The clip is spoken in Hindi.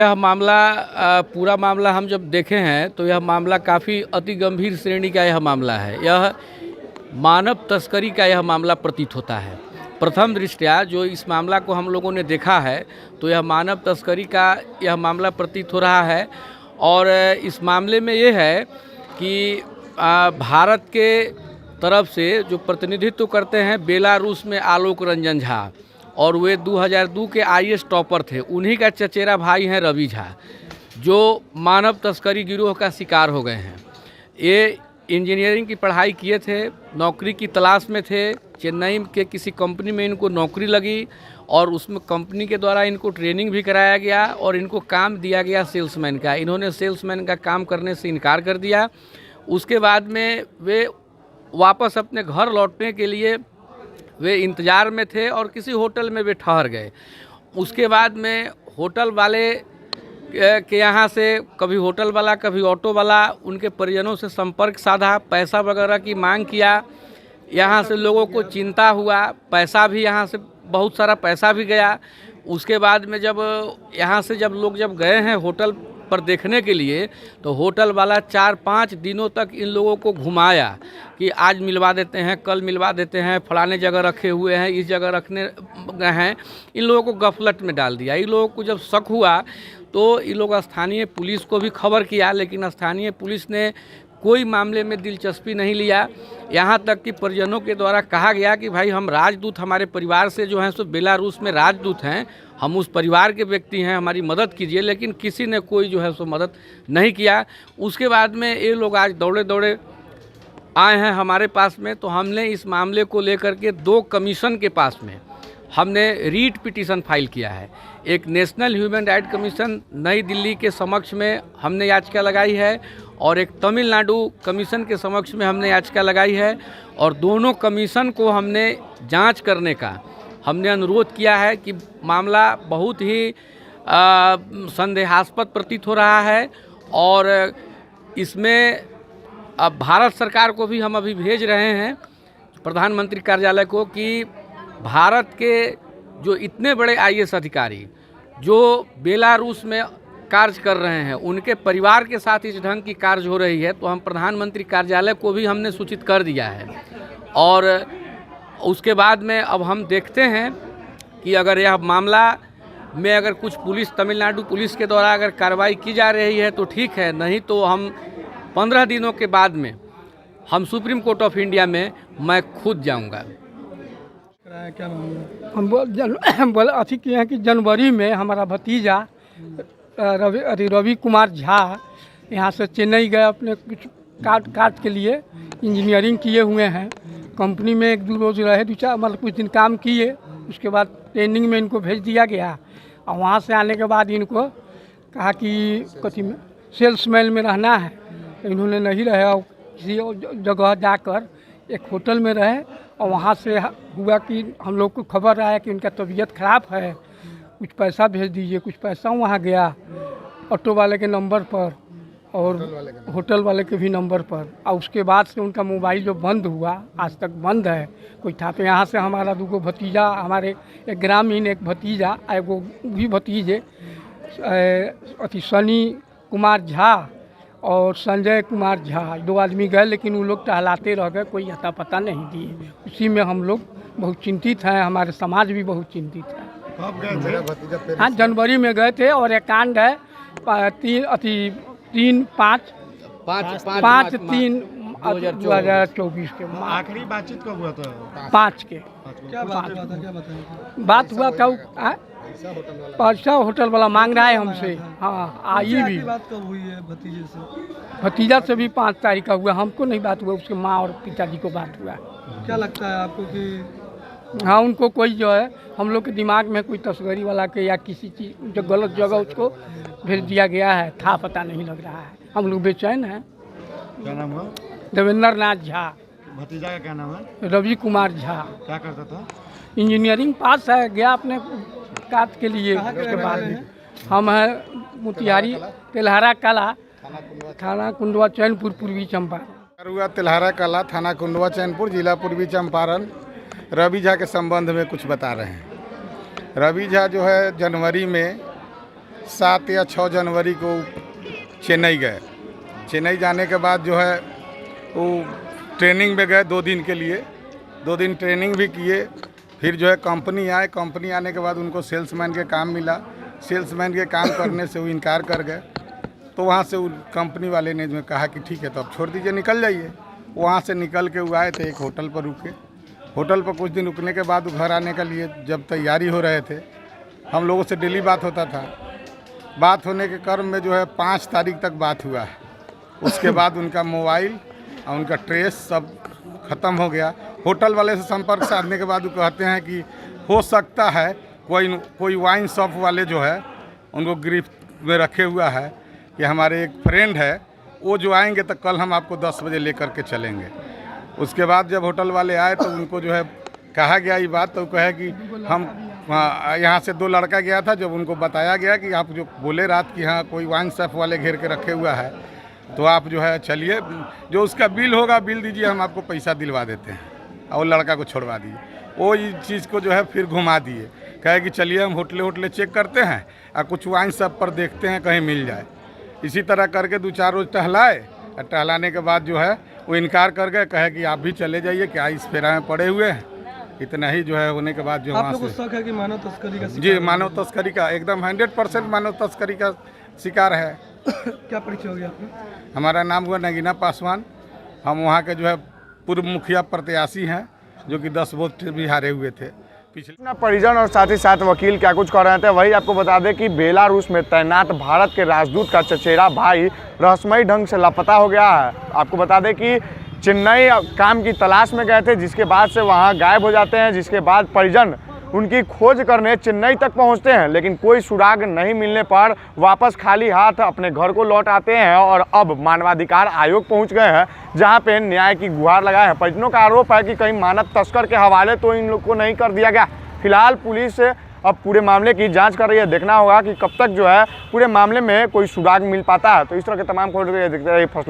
यह मामला पूरा मामला हम जब देखे हैं तो यह मामला काफ़ी अति गंभीर श्रेणी का यह मामला है। यह मानव तस्करी का यह मामला प्रतीत होता है। प्रथम दृष्टया जो इस मामला को हम लोगों ने देखा है तो यह मानव तस्करी का यह मामला प्रतीत हो रहा है। और इस मामले में ये है कि भारत के तरफ से जो प्रतिनिधित्व करते हैं बेलारूस में आलोक रंजन झा, और वे 2002 के IAS टॉपर थे। उन्हीं का चचेरा भाई हैं रवि झा, जो मानव तस्करी गिरोह का शिकार हो गए हैं। ये इंजीनियरिंग की पढ़ाई किए थे, नौकरी की तलाश में थे। चेन्नई के किसी कंपनी में इनको नौकरी लगी और उसमें कंपनी के द्वारा इनको ट्रेनिंग भी कराया गया और इनको काम दिया गया सेल्समैन का। इन्होंने सेल्समैन का काम करने से इनकार कर दिया। उसके बाद में वे वापस अपने घर लौटने के लिए वे इंतज़ार में थे और किसी होटल में वे ठहर गए। उसके बाद में होटल वाले के यहाँ से कभी होटल वाला कभी ऑटो वाला उनके परिजनों से संपर्क साधा, पैसा वगैरह की मांग किया। यहाँ से लोगों को चिंता हुआ, पैसा भी यहाँ से बहुत सारा पैसा भी गया। उसके बाद में जब यहाँ से लोग गए हैं होटल पर देखने के लिए तो होटल वाला 4-5 दिनों तक इन लोगों को घुमाया कि आज मिलवा देते हैं, कल मिलवा देते हैं, फलाने जगह रखे हुए हैं, इस जगह रखने गए हैं। इन लोगों को गफलत में डाल दिया। इन लोगों को जब शक हुआ तो इन लोग स्थानीय पुलिस को भी खबर किया, लेकिन स्थानीय पुलिस ने कोई मामले में दिलचस्पी नहीं लिया। यहाँ तक कि परिजनों के द्वारा कहा गया कि भाई हम राजदूत, हमारे परिवार से जो हैं सो बेलारूस में राजदूत हैं, हम उस परिवार के व्यक्ति हैं, हमारी मदद कीजिए। लेकिन किसी ने कोई जो है सो मदद नहीं किया। उसके बाद में ये लोग आज दौड़े दौड़े आए हैं हमारे पास में। तो हमने इस मामले को लेकर के 2 कमीशन के पास में हमने रीट पिटीशन फाइल किया है। एक नेशनल ह्यूमन राइट कमीशन नई दिल्ली के समक्ष में हमने याचिका लगाई है और एक तमिलनाडु कमीशन के समक्ष में हमने याचिका लगाई है। और दोनों कमीशन को हमने जांच करने का हमने अनुरोध किया है कि मामला बहुत ही संदेहास्पद प्रतीत हो रहा है। और इसमें अब भारत सरकार को भी हम अभी भेज रहे हैं, प्रधानमंत्री कार्यालय को, कि भारत के जो इतने बड़े IAS अधिकारी जो बेलारूस में कार्य कर रहे हैं, उनके परिवार के साथ इस ढंग की कार्य हो रही है, तो हम प्रधानमंत्री कार्यालय को भी हमने सूचित कर दिया है। और उसके बाद में अब हम देखते हैं कि अगर यह मामला में अगर कुछ पुलिस, तमिलनाडु पुलिस के द्वारा अगर कार्रवाई की जा रही है तो ठीक है, नहीं तो हम 15 दिनों के बाद में हम सुप्रीम कोर्ट ऑफ इंडिया में मैं खुद जाऊंगा। क्या हम बोले अथी किए हैं कि जनवरी में हमारा भतीजा रवि कुमार झा यहाँ से चेन्नई गए अपने कुछ काट के लिए। इंजीनियरिंग किए हुए हैं, कंपनी में 1-2 रोज़ रहे, 2-4 मतलब कुछ दिन काम किए। उसके बाद ट्रेनिंग में इनको भेज दिया गया और वहाँ से आने के बाद इनको कहा कि कथी में सेल्समैन में रहना है। तो इन्होंने नहीं रहे और किसी जगह जाकर एक होटल में रहे। और वहाँ से हुआ कि हम लोग को खबर आया कि उनका तबीयत ख़राब है, कुछ पैसा भेज दीजिए। कुछ पैसा वहाँ गया ऑटो वाले के नंबर पर और होटल वाले के भी नंबर पर। और उसके बाद से उनका मोबाइल जो बंद हुआ, आज तक बंद है, कोई था। तो यहाँ से हमारा 2 भतीजा, हमारे एक ग्रामीण एक भतीजा, एगो भी भतीजे अथी सनी कुमार झा और संजय कुमार झा, 2 आदमी गए, लेकिन वो लोग टहलाते रह गए, कोई अता पता नहीं दिए। उसी में हम लोग बहुत चिंतित हैं, हमारे समाज भी बहुत चिंतित है। कब गए थे? हाँ, जनवरी में गए थे। और एक कांड है 3/3/2024 के। आखिरी बातचीत कब हुआ था? 5 के। क्या बात हुआ था पैसा होटल वाला मांग रहा है हमसे। हाँ, आई भी बात कब हुई है भतीजे से? भतीजा से भी 5 तारीख का हुआ। हमको नहीं बात हुआ, उसके माँ और पिताजी को बात हुआ। क्या लगता है आपको कि हाँ, उनको कोई जो है हम लोग के दिमाग में कोई तस्करी वाला के या किसी चीज़ जो गलत जगह उसको भेज दिया गया है, था पता नहीं लग रहा है। हम लोग बेचैन हैं। क्या नाम है? देवेंद्र नाथ झा। भतीजा का क्या नाम है? रवि कुमार झा। क्या करता था? इंजीनियरिंग पास है, गया अपने काज के लिए। उसके बाद में हम हैं मोतिहारी तेल्हारा कला, थाना कुंडवा चैनपुर, पूर्वी चंपारण। हुआ तेल्हारा कला, थाना कुंडवा चैनपुर, जिला पूर्वी चंपारण। रवि झा के संबंध में कुछ बता रहे हैं। रवि झा जो है जनवरी में 7 या 6 जनवरी को चेन्नई गए। चेन्नई जाने के बाद जो है वो ट्रेनिंग में गए 2 दिन के लिए। 2 दिन ट्रेनिंग भी किए। फिर जो है कंपनी आए। कंपनी आने के बाद उनको सेल्समैन के काम मिला। सेल्समैन के काम करने से वो इनकार कर गए। तो वहाँ से कंपनी वाले ने जो कहा कि ठीक है तो अब छोड़ दीजिए, निकल जाइए। वहाँ से निकल के वो आए थे, एक होटल पर रुके। होटल पर कुछ दिन रुकने के बाद घर आने के लिए जब तैयारी हो रहे थे, हम लोगों से डेली बात होता था। बात होने के क्रम में जो है 5 तारीख तक बात हुआ है। उसके बाद उनका मोबाइल और उनका ट्रेस सब ख़त्म हो गया। होटल वाले से संपर्क साधने के बाद वो कहते हैं कि हो सकता है कोई वाइन शॉप वाले जो है उनको गिरफ्त में रखे हुआ है कि हमारे एक फ्रेंड है, वो जो आएंगे तो कल हम आपको 10 बजे लेकर के चलेंगे। उसके बाद जब होटल वाले आए तो उनको जो है कहा गया ये बात, तो कहे कि हम यहाँ से 2 लड़का गया था। जब उनको बताया गया कि आप जो बोले रात की हाँ कोई वाइन शॉप वाले घेर के रखे हुआ है, तो आप जो है चलिए, जो उसका बिल होगा बिल दीजिए, हम आपको पैसा दिलवा देते हैं। और लड़का को छोड़वा दिए। वो इस चीज़ को जो है फिर घुमा दिए, कहे कि चलिए हम होटले चेक करते हैं और कुछ वाइन शॉप पर देखते हैं कहीं मिल जाए। इसी तरह करके 2-4 रोज़ टहलाए और टहलाने के बाद जो है वो इनकार कर गए, कहे कि आप भी चले जाइए, क्या इस फेरा में पड़े हुए हैं। इतना ही जो है होने के बाद जो आप वहाँ लोग को से शक है कि मानव तस्करी का जी मानव तस्करी का एकदम 100% मानव तस्करी का शिकार है। क्या परिचय हो गया आपका? हमारा नाम हुआ नगीना पासवान। हम वहाँ के जो है पूर्व मुखिया प्रत्याशी हैं, जो कि 10 वोट भी हारे हुए थे पिछले। अपना परिजन और साथ ही साथ वकील क्या कुछ कर रहे थे, वही आपको बता दें कि बेलारूस में तैनात भारत के राजदूत का चचेरा भाई रहस्यमयी ढंग से लापता हो गया है। आपको बता दें कि चेन्नई काम की तलाश में गए थे, जिसके बाद से वहां गायब हो जाते हैं। जिसके बाद परिजन उनकी खोज करने चेन्नई तक पहुंचते हैं, लेकिन कोई सुराग नहीं मिलने पर वापस खाली हाथ अपने घर को लौट आते हैं और अब मानवाधिकार आयोग पहुंच गए हैं, जहां पे न्याय की गुहार लगाए हैं। परिजनों का आरोप है कि कहीं मानव तस्कर के हवाले तो इन लोग को नहीं कर दिया गया। फिलहाल पुलिस अब पूरे मामले की जांच कर रही है। देखना होगा कि कब तक जो है पूरे मामले में कोई सुराग मिल पाता है। तो इस तरह के तमाम खबरों के लिए देखते रहिए फैसला।